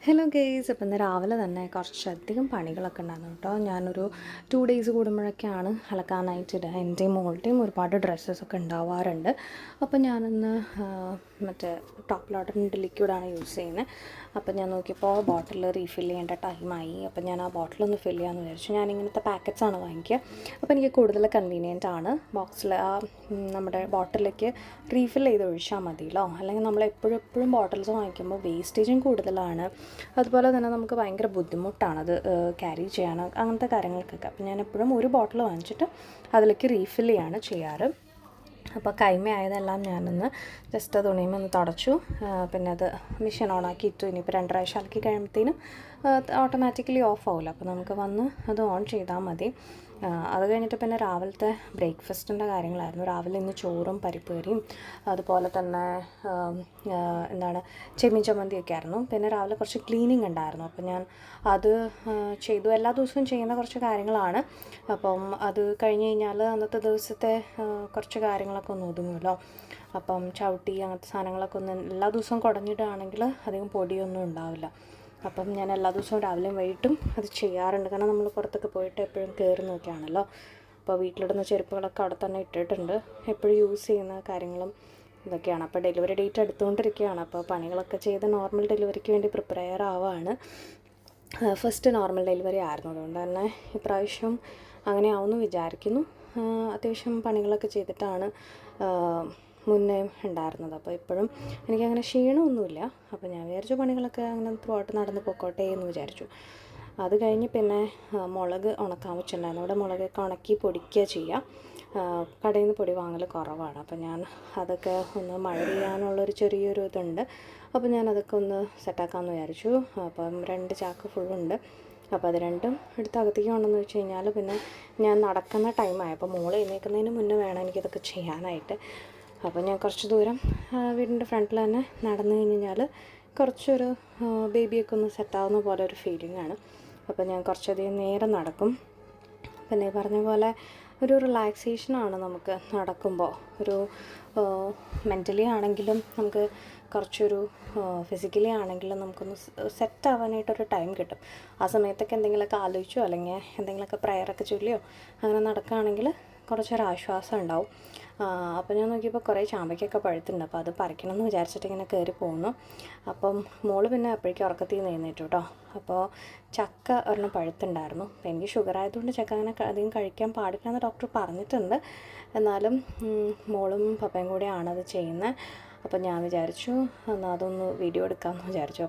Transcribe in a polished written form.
Hello guys, അപ്പം ഇന്ന് രാവിലെ തന്നെ കുറച്ചധികം പണികളൊക്കെ ഉണ്ടായിരുന്നു കേട്ടോ. ഞാനൊരു 2 ഡേയ്സ് കൂടുമ്പോഴൊക്കെയാണ് അലക്കാനായിട്ട് ഇടുക. എൻ്റെയും മോളുടെയും ഒരുപാട് ഡ്രസ്സസൊക്കെ ഉണ്ടാവാറുണ്ട്. അപ്പോൾ ഞാനിന്ന് മറ്റേ ടോപ്പ് ലോഡറിൻ്റെ ലിക്വിഡാണ് യൂസ് ചെയ്യുന്നത്. അപ്പോൾ ഞാൻ നോക്കിയപ്പോൾ ബോട്ടിൽ റീഫിൽ ചെയ്യേണ്ട ടൈമായി. അപ്പോൾ ഞാൻ ആ ബോട്ടിലൊന്ന് ഫില്ല് ചെയ്യാമെന്ന് വിചാരിച്ചു. ഞാനിങ്ങനത്തെ പാക്കറ്റ്സാണ് വാങ്ങിക്കുക. അപ്പോൾ എനിക്ക് കൂടുതൽ കൺവീനിയൻ്റ് ആണ് ബോക്സിൽ നമ്മുടെ ബോട്ടിലേക്ക് റീഫിൽ ചെയ്ത് ഒഴിച്ചാൽ മതിയല്ലോ. അല്ലെങ്കിൽ നമ്മൾ എപ്പോഴും ബോട്ടിൽസ് വാങ്ങിക്കുമ്പോൾ വേസ്റ്റേജും കൂടുതലാണ്. അതുപോലെ തന്നെ നമുക്ക് ഭയങ്കര ബുദ്ധിമുട്ടാണ് അത് ക്യാരി ചെയ്യാൻ, അങ്ങനത്തെ കാര്യങ്ങൾക്കൊക്കെ. അപ്പോൾ ഞാൻ എപ്പോഴും ഒരു ബോട്ടിൽ വാങ്ങിച്ചിട്ട് അതിലേക്ക് റീഫിൽ ചെയ്യാണ് ചെയ്യാറ്. അപ്പോൾ കൈമയായതെല്ലാം ഞാനൊന്ന് ജസ്റ്റ് തുണിയും ഒന്ന് തുടച്ചു. പിന്നെ അത് മെഷീൻ ഓണാക്കി ഇട്ടു. ഇനിയിപ്പോൾ 2 പ്രാവശ്യം അലക്കി കഴിയുമ്പോഴത്തേനും ഓട്ടോമാറ്റിക്കലി ഓഫ് ആവില്ല. അപ്പോൾ നമുക്ക് വന്ന് അത് ഓൺ ചെയ്താൽ മതി. അത് കഴിഞ്ഞിട്ട് പിന്നെ രാവിലത്തെ ബ്രേക്ക്ഫാസ്റ്റിൻ്റെ കാര്യങ്ങളായിരുന്നു. രാവിലെ ഇന്ന് ചോറും പരിപ്പ് കറിയും അതുപോലെ തന്നെ ചെമ്മീൻ ചമ്മന്തിയൊക്കെ ആയിരുന്നു. പിന്നെ രാവിലെ കുറച്ച് ക്ലീനിങ് ഉണ്ടായിരുന്നു. അപ്പോൾ ഞാൻ അത് ചെയ്തു. എല്ലാ ദിവസവും ചെയ്യുന്ന കുറച്ച് കാര്യങ്ങളാണ്. അപ്പം അത് കഴിഞ്ഞ് കഴിഞ്ഞാൽ അന്നത്തെ ദിവസത്തെ കുറച്ച് കാര്യങ്ങളൊക്കെ ഒന്ന് ഒതുങ്ങുമല്ലോ. അപ്പം ചവിട്ടി അങ്ങനത്തെ സാധനങ്ങളൊക്കെ ഒന്ന് എല്ലാ ദിവസവും കുടഞ്ഞിടുകയാണെങ്കിൽ അധികം പൊടിയൊന്നും ഉണ്ടാവില്ല. അപ്പം ഞാൻ എല്ലാ ദിവസവും രാവിലെയും വൈകിട്ടും അത് ചെയ്യാറുണ്ട്. കാരണം നമ്മൾ പുറത്തൊക്കെ പോയിട്ട് എപ്പോഴും കയറുന്നതൊക്കെയാണല്ലോ. അപ്പോൾ വീട്ടിലിടുന്ന ചെരുപ്പുകളൊക്കെ അവിടെ തന്നെ ഇട്ടിട്ടുണ്ട്. എപ്പോഴും യൂസ് ചെയ്യുന്ന കാര്യങ്ങളും ഇതൊക്കെയാണ്. അപ്പോൾ ഡെലിവറി ഡേറ്റ് എടുത്തുകൊണ്ടിരിക്കുകയാണ്. അപ്പോൾ പണികളൊക്കെ ചെയ്ത് നോർമൽ ഡെലിവറിക്ക് വേണ്ടി പ്രിപ്പയർ ആവുകയാണ്. ഫസ്റ്റ് നോർമൽ ഡെലിവറി ആയിരുന്നു. അതുകൊണ്ട് തന്നെ ഇപ്രാവശ്യം അങ്ങനെ ആവുമെന്ന് വിചാരിക്കുന്നു. അത്യാവശ്യം പണികളൊക്കെ ചെയ്തിട്ടാണ് മുന്നേ ഉണ്ടായിരുന്നത്. അപ്പോൾ ഇപ്പോഴും എനിക്കങ്ങനെ ക്ഷീണമൊന്നുമില്ല. അപ്പോൾ ഞാൻ വിചാരിച്ചു പണികളൊക്കെ അങ്ങനെ ത്രൂ ഔട്ട് നടന്ന് പോയിക്കോട്ടെ എന്ന് വിചാരിച്ചു. അത് കഴിഞ്ഞ് പിന്നെ മുളക് ഉണക്കാൻ വെച്ചിട്ടുണ്ടായിരുന്നു. അവിടെ മുളകൊക്കെ ഉണക്കി പൊടിക്കുക ചെയ്യുക. കടയിൽ നിന്ന് പൊടി വാങ്ങൽ കുറവാണ്. അപ്പോൾ ഞാൻ അതൊക്കെ ഒന്ന് മഴ പെയ്യാനുള്ളൊരു ചെറിയൊരു ഇതുണ്ട്. അപ്പോൾ ഞാനതൊക്കെ ഒന്ന് സെറ്റാക്കാമെന്ന് വിചാരിച്ചു. അപ്പം 2 ചാക്ക് ഫുള്ളുണ്ട്. അപ്പോൾ അത് രണ്ടും എടുത്ത് അകത്തേക്ക് കൊണ്ടെന്ന് വെച്ച് കഴിഞ്ഞാൽ പിന്നെ ഞാൻ നടക്കുന്ന ടൈമായപ്പോൾ മോൾ എഴുന്നേൽക്കുന്നതിന് മുന്നേ വേണം എനിക്കിതൊക്കെ ചെയ്യാനായിട്ട്. അപ്പോൾ ഞാൻ കുറച്ച് ദൂരം വീടിൻ്റെ ഫ്രണ്ടിൽ തന്നെ നടന്നു കഴിഞ്ഞാൽ കുറച്ചൊരു ബേബിയൊക്കെ ഒന്ന് സെറ്റാവുന്ന പോലെ ഒരു ഫീലിംഗാണ്. അപ്പോൾ ഞാൻ കുറച്ചധികം നേരം നടക്കും. പിന്നെ പറഞ്ഞ പോലെ ഒരു റിലാക്സേഷനാണ് നമുക്ക് നടക്കുമ്പോൾ. ഒരു മെൻ്റലി ആണെങ്കിലും നമുക്ക് കുറച്ചൊരു ഫിസിക്കലി ആണെങ്കിലും നമുക്കൊന്ന് സെറ്റാവാനായിട്ടൊരു ടൈം കിട്ടും. ആ സമയത്തൊക്കെ എന്തെങ്കിലുമൊക്കെ ആലോചിച്ചോ അല്ലെങ്കിൽ എന്തെങ്കിലുമൊക്കെ പ്രയറൊക്കെ ചൊല്ലിയോ അങ്ങനെ നടക്കുകയാണെങ്കിൽ കുറച്ചൊരു ആശ്വാസം ഉണ്ടാവും. അപ്പോൾ ഞാൻ നോക്കിയപ്പോൾ കുറേ ചാമ്പയ്ക്കൊക്കെ പഴുത്തുണ്ട്. അപ്പോൾ അത് പറിക്കണം എന്ന് വിചാരിച്ചിട്ട് ഇങ്ങനെ കയറി പോകുന്നു. അപ്പം മോള് പിന്നെ അപ്പോഴേക്കും ഉറക്കത്തിൽ നിന്ന് എഴുന്നേറ്റു കേട്ടോ. അപ്പോൾ ചക്ക ഒരെണ്ണം പഴുത്തുണ്ടായിരുന്നു. അപ്പോൾ എനിക്ക് ഷുഗർ ആയതുകൊണ്ട് ചക്ക അങ്ങനെ അധികം കഴിക്കാൻ പാടില്ല എന്ന് ഡോക്ടർ പറഞ്ഞിട്ടുണ്ട്. എന്നാലും മോളും പപ്പയും കൂടെയാണ് അത് ചെയ്യുന്നത്. അപ്പോൾ ഞാൻ വിചാരിച്ചു എന്നാൽ അതൊന്ന് വീഡിയോ എടുക്കാമെന്ന് വിചാരിച്ചു.